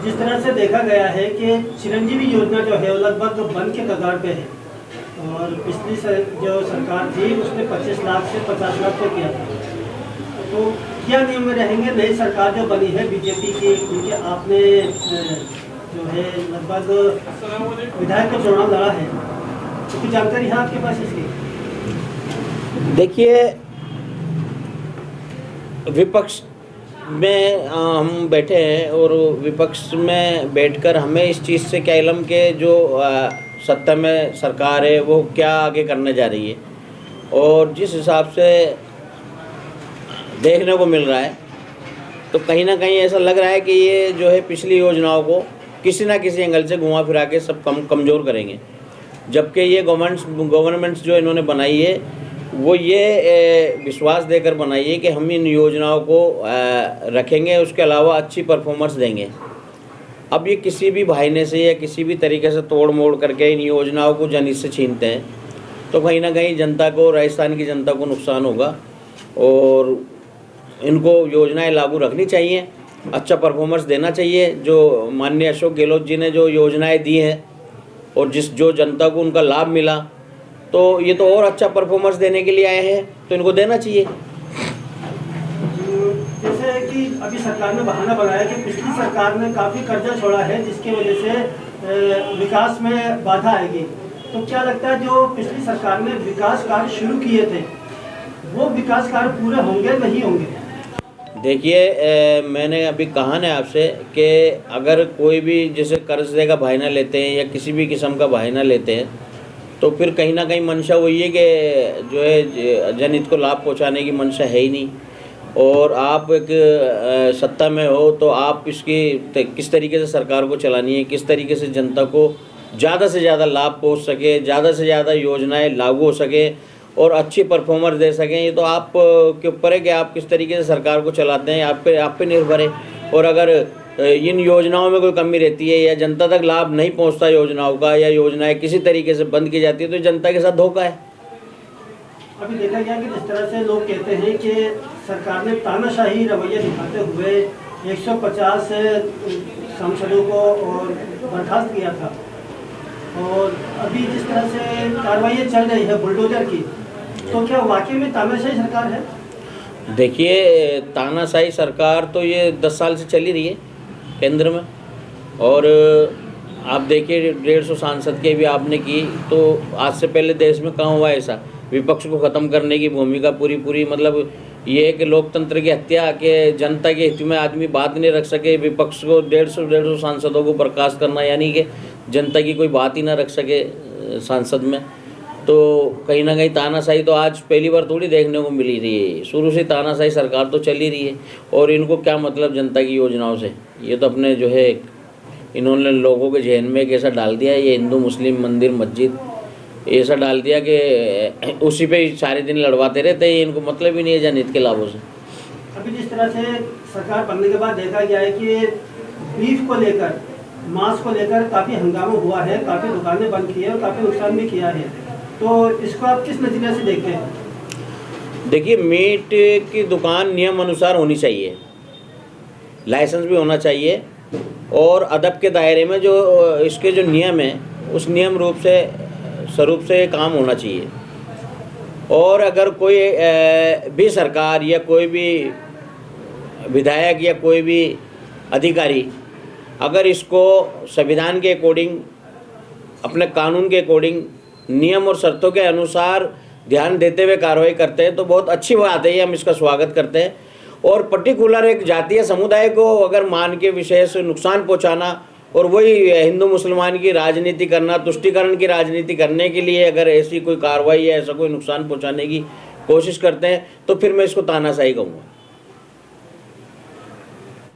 जिस तरह से देखा गया है कि चिरंजीवी योजना जो है वो लगभग बंद के कगार पे है और पिछली जो सरकार थी उसने 25 लाख से 50 लाख को किया था। तो क्या नियम में रहेंगे नई सरकार जो बनी है बीजेपी की, क्योंकि आपने जो है लगभग विधायक का चुनाव लड़ा है, तो कुछ जानकारी है आपके पास इसकी? देखिए, विपक्ष में हम बैठे हैं और विपक्ष में बैठकर हमें इस चीज़ से क्या इल्म के जो सत्ता में सरकार है वो क्या आगे करने जा रही है, और जिस हिसाब से देखने को मिल रहा है तो कहीं ना कहीं ऐसा लग रहा है कि ये जो है पिछली योजनाओं को किसी ना किसी एंगल से घुमा फिरा के सब कमज़ोर करेंगे। जबकि ये गवर्नमेंट्स जो इन्होंने बनाई है वो ये विश्वास देकर बनाई है कि हम इन योजनाओं को रखेंगे, उसके अलावा अच्छी परफॉर्मेंस देंगे। अब ये किसी भी बहाने से या किसी भी तरीके से तोड़ मोड़ करके इन योजनाओं को जनहित से छीनते हैं तो कहीं ना कहीं जनता को, राजस्थान की जनता को नुकसान होगा। और इनको योजनाएं लागू रखनी चाहिए, अच्छा परफॉर्मेंस देना चाहिए। जो माननीय अशोक गहलोत जी ने जो योजनाएं दी हैं और जो जनता को उनका लाभ मिला, तो ये तो और अच्छा परफॉर्मेंस देने के लिए आए हैं तो इनको देना चाहिए। जैसे कि अभी सरकार ने बहाना बनाया कि पिछली सरकार ने काफ़ी कर्जा छोड़ा है जिसकी वजह से विकास में बाधा आएगी, तो क्या लगता है जो पिछली सरकार ने विकास कार्य शुरू किए थे वो विकास कार्य पूरे होंगे नहीं होंगे? देखिए, मैंने अभी कहा ना आपसे कि अगर कोई भी जैसे कर्जे का बहाना लेते हैं या किसी भी किस्म का बहाना लेते हैं तो फिर कहीं ना कहीं मंशा वही है कि जो है जनहित को लाभ पहुंचाने की मंशा है ही नहीं। और आप एक सत्ता में हो तो आप इसकी किस तरीके से सरकार को चलानी है, किस तरीके से जनता को ज़्यादा से ज़्यादा लाभ पहुंच सके, ज़्यादा से ज़्यादा योजनाएं लागू हो सके और अच्छी परफॉर्मेंस दे सकें, ये तो आप के ऊपर है कि आप किस तरीके से सरकार को चलाते हैं, आप पे निर्भर है। और अगर इन योजनाओं में कोई कमी रहती है या जनता तक लाभ नहीं पहुंचता योजनाओं का, या योजनाएं किसी तरीके से बंद की जाती है, तो जनता के साथ धोखा है। अभी देखा गया कि जिस तरह से लोग कहते हैं कि सरकार ने तानाशाही रवैया दिखाते हुए 150 सांसदों को और बर्खास्त किया था, और अभी जिस तरह से कार्रवाई चल रही है बुलडोजर की, तो क्या वाकई में तानाशाही सरकार है? देखिए, तानाशाही सरकार तो ये 10 साल से चली रही है केंद्र में, और आप देखिए 150 सांसद के भी आपने की, तो आज से पहले देश में कहाँ हुआ ऐसा? विपक्ष को ख़त्म करने की भूमिका पूरी मतलब ये है कि लोकतंत्र की हत्या के जनता के हित में आदमी बात नहीं रख सके, विपक्ष को 150 सांसदों को बर्खास्त करना यानी कि जनता की कोई बात ही ना रख सके सांसद में, तो कहीं ना कहीं तानाशाही तो आज पहली बार थोड़ी देखने को मिली रही है। शुरू से तानाशाही सरकार तो चल ही रही है। और इनको क्या मतलब जनता की योजनाओं से? ये तो अपने जो है इन्होंने लोगों के जहन में एक ऐसा डाल दिया है, ये हिंदू मुस्लिम मंदिर मस्जिद ऐसा डाल दिया कि उसी पे सारे दिन लड़वाते रहते हैं, इनको मतलब ही नहीं है जनहित के लाभों से। अभी जिस तरह से सरकार बनने के बाद देखा गया है कि बीफ को लेकर, मांस को लेकर काफ़ी हंगामा हुआ है, काफ़ी दुकानें बंद की है और काफ़ी नुकसान भी किया है, तो इसको आप किस नज़रिए से देखते हैं? देखिए, मीट की दुकान नियम अनुसार होनी चाहिए, लाइसेंस भी होना चाहिए, और अदब के दायरे में जो इसके जो नियम है उस नियम स्वरूप से काम होना चाहिए। और अगर कोई भी सरकार या कोई भी विधायक या कोई भी अधिकारी अगर इसको संविधान के अकॉर्डिंग, अपने कानून के अकॉर्डिंग, नियम और शर्तों के अनुसार ध्यान देते हुए कार्रवाई करते हैं तो बहुत अच्छी बात है, ये हम इसका स्वागत करते हैं। और पर्टिकुलर एक जातीय समुदाय को अगर मान के विशेष नुकसान पहुंचाना और वही हिंदू मुसलमान की राजनीति करना, तुष्टीकरण की राजनीति करने के लिए अगर ऐसी कोई कार्रवाई या ऐसा कोई नुकसान पहुंचाने की कोशिश करते हैं तो फिर मैं इसको तानाशाही कहूँगा।